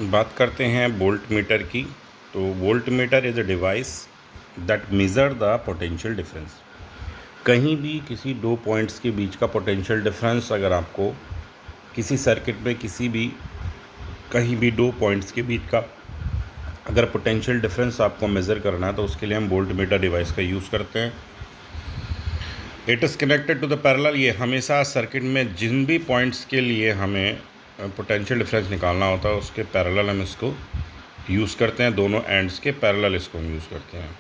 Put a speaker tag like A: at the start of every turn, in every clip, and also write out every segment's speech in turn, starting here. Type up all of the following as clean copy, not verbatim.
A: बात करते हैं वोल्ट मीटर की। तो volt meter is a device that measure the potential difference. कहीं भी किसी दो पॉइंट्स के बीच का पोटेंशियल डिफरेंस अगर आपको किसी सर्किट में किसी भी कहीं भी दो पॉइंट्स के बीच का अगर पोटेंशियल डिफरेंस आपको मेज़र करना है तो उसके लिए हम वोल्ट मीटर डिवाइस का यूज़ करते हैं। It is connected to the parallel. ये हमेशा सर्किट में जिन भी पॉइंट्स के लिए हमें पोटेंशियल डिफरेंस निकालना होता है उसके पैरेलल हम इसको यूज़ करते हैं। दोनों एंड्स के पैरेलल इसको हम यूज़ करते हैं।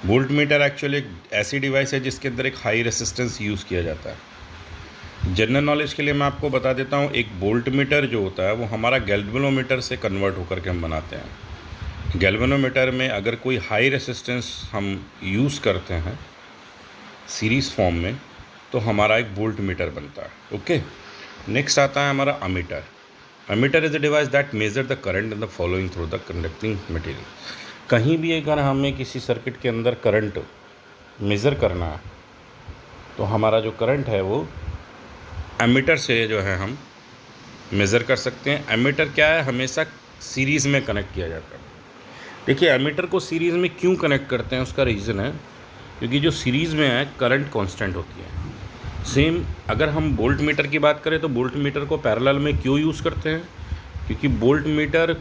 A: वोल्ट मीटर एक्चुअली एक ऐसी डिवाइस है जिसके अंदर एक हाई रेसिस्टेंस यूज़ किया जाता है। जनरल नॉलेज के लिए मैं आपको बता देता हूँ, एक वोल्ट मीटर जो होता है वो हमारा गैल्वेनोमीटर से कन्वर्ट होकर के हम बनाते हैं। गैल्वेनोमीटर में अगर कोई हाई रेसिस्टेंस हम यूज़ करते हैं सीरीज़ फॉर्म में तो हमारा एक वोल्ट मीटर बनता है। ओके, नेक्स्ट आता है हमारा ammeter. Ammeter is a device that measure the current in the following through the conducting material. कहीं भी अगर हमें किसी सर्किट के अंदर करंट मेज़र करना है तो हमारा जो करंट है वो एमीटर से जो है हम मेज़र कर सकते हैं। एमीटर क्या है, हमेशा सीरीज़ में कनेक्ट किया जाता है। देखिए, एमीटर को सीरीज़ में क्यों कनेक्ट करते हैं उसका रीज़न है क्योंकि जो सीरीज़ में है करंट कांस्टेंट होती है। सेम अगर हम वोल्ट मीटर की बात करें तो वोल्ट मीटर को पैरेलल में क्यों यूज़ करते हैं, क्योंकि वोल्ट मीटर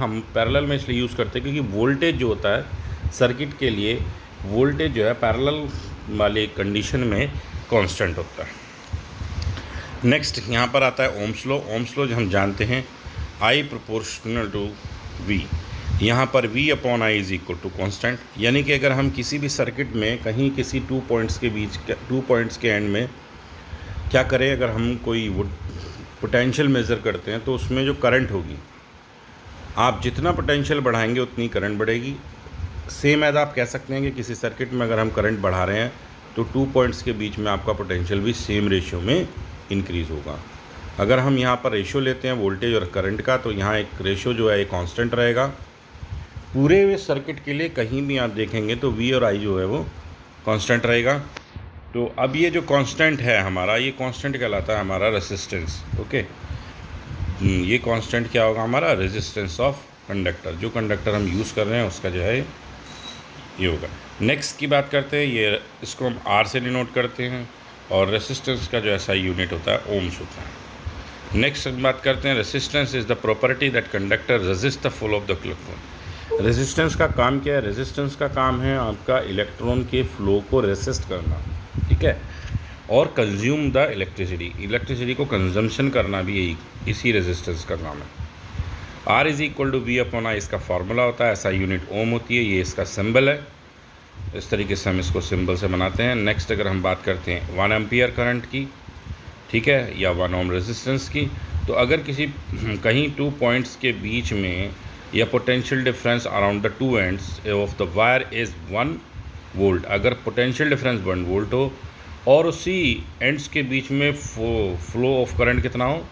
A: हम पैरेलल में इसलिए यूज़ करते हैं क्योंकि वोल्टेज जो होता है सर्किट के लिए वोल्टेज जो है पैरेलल वाले कंडीशन में कांस्टेंट होता है। नेक्स्ट यहाँ पर आता है ओम्स लॉ। ओम्स लॉ जो हम जानते हैं I प्रोपोर्शनल टू V। यहाँ पर V upon I is equal to constant, यानी कि अगर हम किसी भी सर्किट में कहीं किसी टू पॉइंट्स के एंड में क्या करें, अगर हम कोई पोटेंशियल मेज़र करते हैं तो उसमें जो करंट होगी, आप जितना पोटेंशियल बढ़ाएंगे उतनी करंट बढ़ेगी। सेम एज आप कह सकते हैं कि किसी सर्किट में अगर हम करंट बढ़ा रहे हैं तो टू पॉइंट्स के बीच में आपका पोटेंशियल भी सेम रेशियो में इंक्रीज़ होगा। अगर हम यहाँ पर रेशियो लेते हैं वोल्टेज और करंट का तो यहाँ एक रेशियो जो है ये कांस्टेंट रहेगा पूरे हुए सर्किट के लिए। कहीं भी आप देखेंगे तो V और I जो है वो कांस्टेंट रहेगा। तो अब ये जो कांस्टेंट है हमारा, ये कांस्टेंट कहलाता है हमारा रेजिस्टेंस। ओके, ये कांस्टेंट क्या होगा, हमारा रेजिस्टेंस ऑफ कंडक्टर। जो कंडक्टर हम यूज़ कर रहे हैं उसका जो है ये होगा। नेक्स्ट की बात करते हैं, ये इसको हम R से डिनोट करते हैं और रेजिस्टेंस का जो ऐसा यूनिट होता है ओम्स होता है। नेक्स्ट बात करते हैं resistance is the property that conductor resist the flow of the electron. Resistance का काम क्या है, रेजिस्टेंस का काम है आपका इलेक्ट्रॉन के फ्लो को रेसिस्ट करना, ठीक है, और कंज्यूम द इलेक्ट्रिसिटी को कंजम्पशन करना भी यही इसी रेजिस्टेंस का काम है। R is equal to V upon I इसका फार्मूला होता है, ऐसा यूनिट ओम होती है, ये इसका सिंबल है। इस तरीके से हम इसको सिंबल से बनाते हैं। नेक्स्ट अगर हम बात करते हैं 1 एम्पियर करंट की, ठीक है, या 1 ओम रेजिस्टेंस की, तो अगर कहीं टू पॉइंट्स के बीच में या potential difference around the two ends of the wire is 1 volt, अगर पोटेंशियल डिफरेंस 1 वोल्ट हो और उसी एंड्स के बीच में फ्लो ऑफ करंट कितना हो,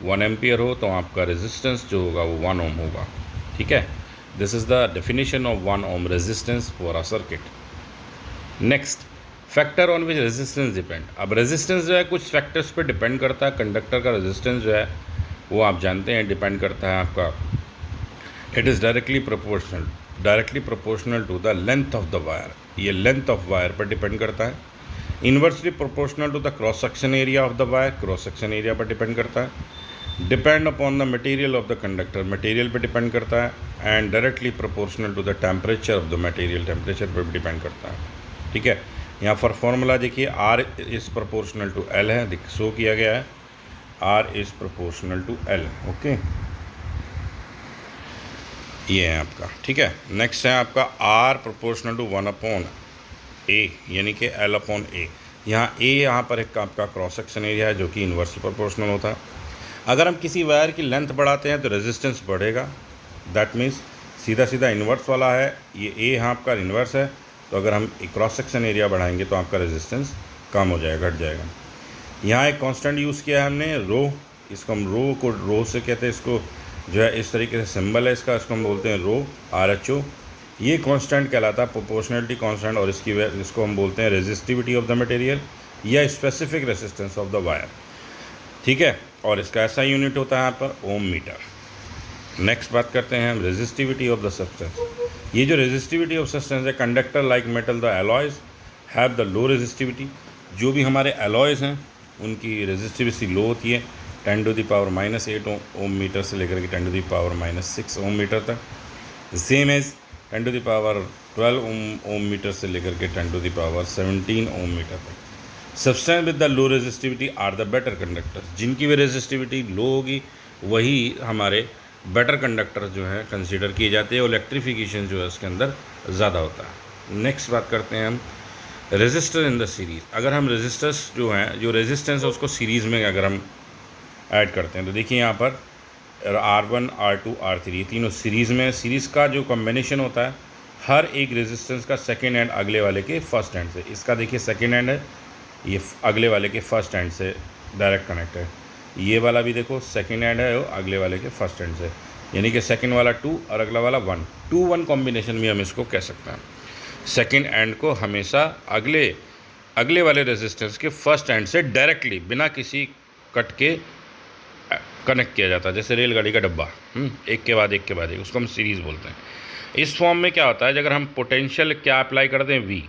A: 1 एम्पियर हो, तो आपका रेजिस्टेंस जो होगा वो 1 ओम होगा, ठीक है। This is the definition of 1 ohm resistance for a circuit. Next, factor on which resistance depend. अब रेजिस्टेंस जो है कुछ फैक्टर्स पे डिपेंड करता है। कंडक्टर का रेजिस्टेंस जो है वो आप जानते हैं डिपेंड करता है आपका, it is directly proportional to the length of the wire. ये लेंथ ऑफ वायर पर डिपेंड करता है। Inversely proportional to the cross section area of the wire, cross section area पर डिपेंड करता है। Depend upon the material of the conductor, material पर depend करता है। And directly proportional to the temperature of the material, temperature पर भी depend करता है, ठीक है। यहाँ पर फॉर्मूला देखिए, R is proportional to L है, शो किया गया है R is proportional to L। Okay, ये है आपका, ठीक है। नेक्स्ट है आपका R proportional to 1 upon A, यानी कि L अपॉन A। यहाँ A यहाँ पर एक आपका क्रॉस सेक्शन एरिया है जो कि इन्वर्सली प्रोपोर्शनल होता है। अगर हम किसी वायर की लेंथ बढ़ाते हैं तो रेजिस्टेंस बढ़ेगा, दैट मीन्स सीधा सीधा इन्वर्स वाला है, ये A यहाँ आपका इन्वर्स है, तो अगर हम क्रॉस सेक्शन एरिया बढ़ाएंगे तो आपका रेजिस्टेंस कम हो जाएगा, घट जाएगा। यहाँ एक कांस्टेंट यूज़ किया है हमने रो, इसको हम रो से कहते हैं, इसको जो है इस तरीके से सिंबल है इसका, इसको हम बोलते हैं रो, RHO। ये कांस्टेंट कहलाता है प्रोपोर्शनलिटी कांस्टेंट, और इसको हम बोलते हैं रेजिस्टिविटी ऑफ द मटेरियल या specific resistance of the wire, ठीक है। और इसका ऐसा यूनिट होता है यहाँ पर ओम मीटर। नेक्स्ट बात करते हैं हम रेजिस्टिविटी ऑफ द सब्सटेंस। ये जो रेजिस्टिविटी ऑफ सब्सटेंस है, conductor like metal the alloys have the low resistivity. जो भी हमारे एलॉयज हैं उनकी रेजिस्टिविटी लो होती है, 10 to the power -8 ohm meter से लेकर के 10 to the power -6 ohm meter तक। Same as 10 to the power 12 ohm meter से लेकर के 10 to the power 17 ohm meter तक। Substance with the low resistivity are the better conductors. जिनकी भी रेजिस्टिविटी लो होगी वही हमारे बेटर कंडक्टर जो है कंसीडर किए जाते हैं, और इलेक्ट्रिफिकेशन जो है उसके अंदर ज़्यादा होता है। नेक्स्ट बात करते हैं हम रेजिस्टर इन द सीरीज़। अगर हम रेजिस्टर्स जो हैं, जो रेजिस्टेंस है उसको सीरीज़ में अगर हम ऐड करते हैं तो देखिए यहाँ पर R1 R2 R3 ये तीनों सीरीज़ में। सीरीज़ का जो कॉम्बिनेशन होता है हर एक रेजिस्टेंस का सेकेंड एंड अगले वाले के फर्स्ट एंड से, इसका देखिए सेकेंड एंड है, ये अगले वाले के फर्स्ट एंड से डायरेक्ट कनेक्ट है। ये वाला भी देखो सेकेंड एंड है, वो अगले वाले के फर्स्ट एंड से, यानी कि सेकेंड वाला 2 और अगला वाला 1, 2-1 कॉम्बिनेशन भी हम इसको कह सकते हैं। सेकेंड एंड को हमेशा अगले वाले रेजिस्टेंस के फर्स्ट एंड से डायरेक्टली बिना किसी कट के कनेक्ट किया जाता है, जैसे रेलगाड़ी का डब्बा, एक के बाद एक, उसको हम सीरीज़ बोलते हैं। इस फॉर्म में क्या होता है, अगर हम पोटेंशियल क्या अप्लाई करते हैं, V,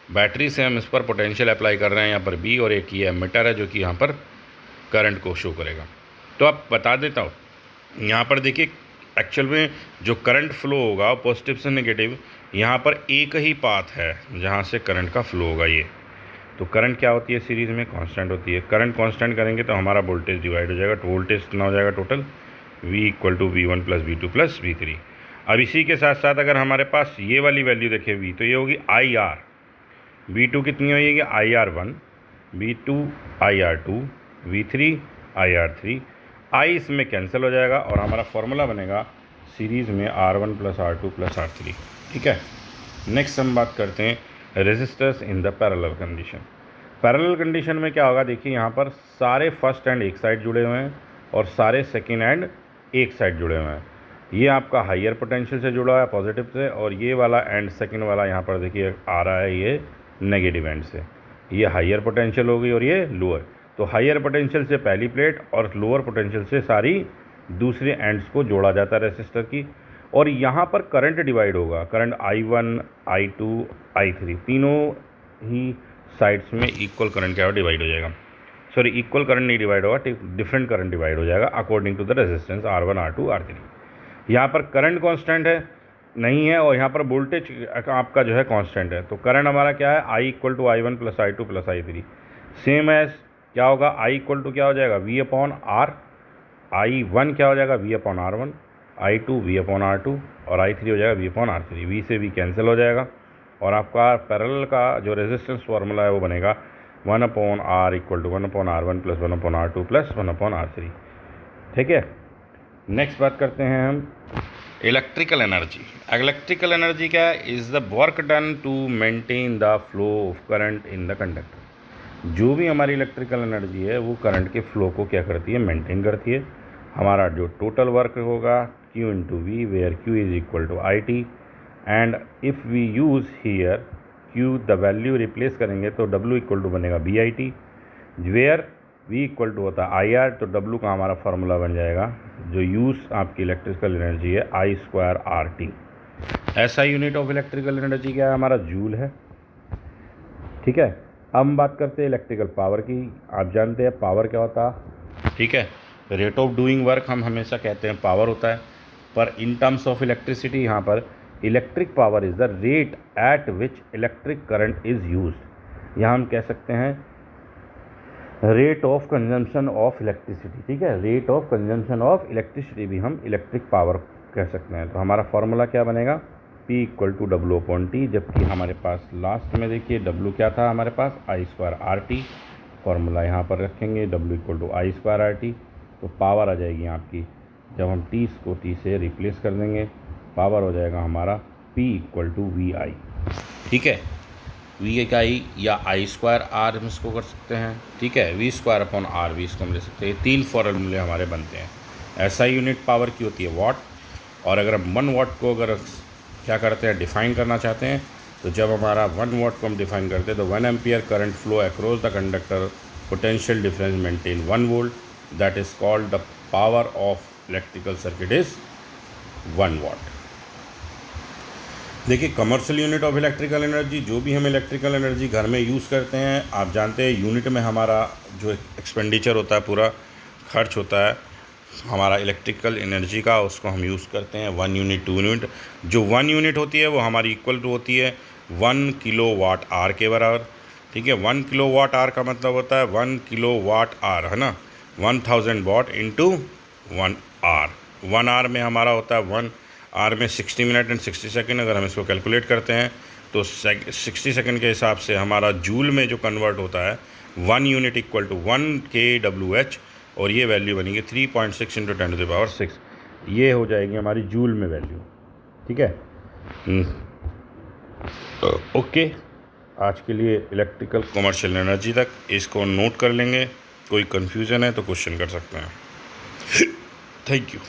A: बैटरी से हम इस पर पोटेंशियल अप्लाई कर रहे हैं यहाँ पर B, और एक ये एमीटर है जो कि यहाँ पर करंट को शो करेगा। तो आप बता देता हूँ, यहाँ पर देखिए एक्चुअल में जो करंट फ्लो होगा पॉजिटिव से नेगेटिव, यहाँ पर एक ही पाथ है जहाँ से करंट का फ्लो होगा। ये तो करंट क्या होती है सीरीज़ में, कांस्टेंट होती है। करंट कांस्टेंट करेंगे तो हमारा वोल्टेज डिवाइड हो जाएगा, तो वोल्टेज कितना हो जाएगा total, V = V1 + V2 + V3। अब इसी के साथ साथ अगर हमारे पास ये वाली वैल्यू देखें V, तो ये होगी IR, V2 कितनी होगी, IR1, V2 IR2, V3 IR3। I इसमें कैंसिल हो जाएगा और हमारा फॉर्मूला बनेगा सीरीज़ में R1 + R2 + R3। ठीक है। नेक्स्ट हम बात करते हैं registers in the parallel condition. Parallel condition में क्या होगा, देखिए यहाँ पर सारे फर्स्ट एंड एक साइड जुड़े हुए हैं और सारे सेकेंड एंड एक साइड जुड़े हुए हैं। ये आपका हायर पोटेंशियल से जुड़ा है पॉजिटिव से, और ये वाला एंड सेकेंड वाला यहाँ पर देखिए आ रहा है ये नेगेटिव एंड से। ये हायर पोटेंशियल होगी और ये लोअर। तो हायर पोटेंशियल से पहली प्लेट और लोअर पोटेंशियल से सारी दूसरे एंड्स को जोड़ा जाता है रेसिस्टर की, और यहाँ पर करंट डिवाइड होगा। करंट I1 I2 I3 तीनों ही साइड्स में इक्वल करंट क्या डिवाइड हो जाएगा, सॉरी इक्वल करंट नहीं डिवाइड होगा, डिफरेंट करंट डिवाइड हो जाएगा according to the resistance R1 R2 R3। यहाँ पर करंट कांस्टेंट है नहीं है, और यहाँ पर वोल्टेज आपका जो है कांस्टेंट है। तो करंट हमारा क्या है, I = I1 + I2 + I3। Same as क्या होगा, I = क्या हो जाएगा, V/R, I1 क्या हो जाएगा, V/R1, I2 V/R2 और I3 हो जाएगा V/R3। V से V कैंसिल हो जाएगा और आपका पैरेलल का जो रेजिस्टेंस फार्मूला है वो बनेगा 1/R = 1/R1 + 1/R2 + 1/R3। ठीक है। नेक्स्ट बात करते हैं हम इलेक्ट्रिकल एनर्जी। इलेक्ट्रिकल एनर्जी क्या है, is the work done to maintain the flow of current in the conductor. जो भी हमारी इलेक्ट्रिकल एनर्जी है वो करंट के फ्लो को क्या करती है, मेंटेन करती है। हमारा जो टोटल वर्क होगा Q × V, where Q = IT, and if we use here Q the value replace करेंगे तो W = बनेगा BIT, वेयर V = होता है IR, तो W का हमारा फार्मूला बन जाएगा जो यूज़ आपकी इलेक्ट्रिकल एनर्जी है I²RT। ऐसा यूनिट ऑफ इलेक्ट्रिकल एनर्जी क्या है, हमारा जूल है। ठीक है। अब हम बात करते हैं इलेक्ट्रिकल पावर की। आप जानते हैं पावर क्या होता है, ठीक है। रेट ऑफ डूइंग वर्क हम हमेशा कहते हैं पावर होता है, पर इन टर्म्स ऑफ इलेक्ट्रिसिटी यहाँ पर electric power is the rate at which electric current is used. यहाँ हम कह सकते हैं rate of consumption of electricity. ठीक है, rate of consumption of electricity भी हम इलेक्ट्रिक पावर कह सकते हैं। तो हमारा फॉर्मूला क्या बनेगा, P = W/T, जबकि हमारे पास लास्ट में देखिए W क्या था हमारे पास, I²RT। फॉर्मूला यहाँ पर रखेंगे W = I²RT, तो पावर आ जाएगी आपकी, जब हम T को T से रिप्लेस कर देंगे पावर हो जाएगा हमारा P = VI। ठीक है, VI या I² R हम इसको कर सकते हैं। ठीक है, V²/R भी इसको हम ले सकते हैं। 3 फॉर्मूले हमारे बनते हैं। ऐसा यूनिट पावर की होती है वाट, और अगर हम 1 वाट को अगर क्या करते हैं डिफ़ाइन करना चाहते हैं, तो जब हमारा 1 वाट को हम डिफ़ाइन करते हैं तो 1 ampere current flow across the conductor, potential difference maintain 1 volt, that is called the power of electrical circuit is 1 वाट। देखिए, commercial unit of electrical energy, जो भी हम इलेक्ट्रिकल एनर्जी घर में यूज़ करते हैं, आप जानते हैं यूनिट में हमारा जो एक्सपेंडिचर होता है, पूरा खर्च होता है हमारा इलेक्ट्रिकल एनर्जी का, उसको हम यूज़ करते हैं 1 यूनिट 2 यूनिट। जो 1 यूनिट होती है वो हमारी इक्वल टू होती है 1 किलो वाट आर के बराबर। ठीक है, 1 किलो वाट आर का मतलब होता है 1 किलो वाट आर, है ना, 1000 वाट इंटू 1 आर। 1 आर में हमारा होता है 1 आर में 60 मिनट एंड 60 सेकेंड। अगर हम इसको कैलकुलेट करते हैं तो 60 सेकेंड के हिसाब से हमारा जूल में जो कन्वर्ट होता है 1 यूनिट इक्वल टू 1 kWh, और ये वैल्यू बनेगी 3.6 × 10⁻⁶। ये हो जाएगी हमारी जूल में वैल्यू। ठीक है, ओके, आज के लिए इलेक्ट्रिकल कमर्शियल एनर्जी तक इसको नोट कर लेंगे। कोई कन्फ्यूज़न है तो क्वेश्चन कर सकते हैं। Thank you.